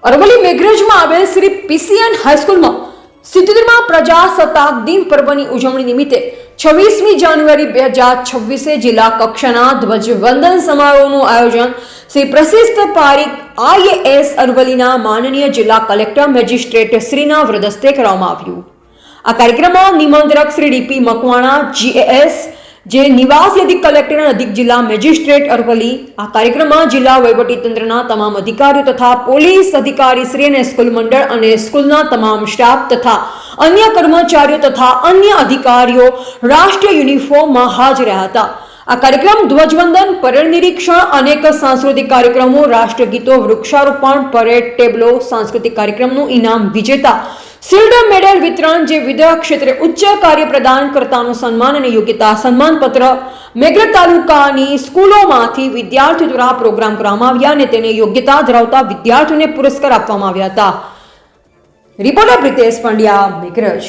અરવલ્લી મેઘરજમાં આવેલ શ્રી પીસીએન હાઈસ્કૂલમાં 77મા પ્રજાસત્તાક દિન પર્વની ઉજવણી નિમિત્તે 26મી જાન્યુઆરી 2026 જિલ્લા કક્ષાના ધ્વજવંદન સમારોહનું આયોજન શ્રી પ્રશિષ્ટ પારીખ IAS અરવલ્લીના માનનીય જિલ્લા કલેક્ટર મેજિસ્ટ્રેટ શ્રીના વરદસ્તે કરવામાં આવ્યું. આ કાર્યક્રમમાં નિમંત્રક શ્રી ડીપી મકવાણા GAS જે નિવાસી અધિક કલેક્ટર અને અધિક જિલ્લા મેજિસ્ટ્રેટ અરવલ્લી. આ કાર્યક્રમમાં જિલ્લા વહીવટીતંત્રના તમામ અધિકારીઓ તથા પોલીસ અધિકારી શ્રી અને સ્કૂલ મંડળ અને સ્કૂલના તમામ સ્ટાફ તથા અન્ય કર્મચારીઓ તથા અન્ય અધિકારીઓ રાષ્ટ્રીય યુનિફોર્મમાં હાજર રહ્યા હતા. આ કાર્યક્રમ ધ્વજવંદન, પરેડ નિરીક્ષણ, અનેક સાંસ્કૃતિક કાર્યક્રમો, રાષ્ટ્રગીતો, વૃક્ષારોપણ, પરેડ ટેબ્લો, સાંસ્કૃતિક કાર્યક્રમનું ઇનામ વિજેતા, શિલ્ડ મેડલ વિતરણ, જે વિવિધ ક્ષેત્રે ઉચ્ચ કાર્ય પ્રદાન કરતાનું સન્માન અને યોગ્યતા સન્માનપત્ર મેઘરજ તાલુકાની સ્કૂલોમાંથી વિદ્યાર્થીઓ દ્વારા પ્રોગ્રામ કરવામાં આવ્યા અને તેને યોગ્યતા ધરાવતા વિદ્યાર્થીઓને પુરસ્કાર આપવામાં આવ્યા હતા. રિપોર્ટર પ્રિતેશ પંડ્યા, મેઘરજ.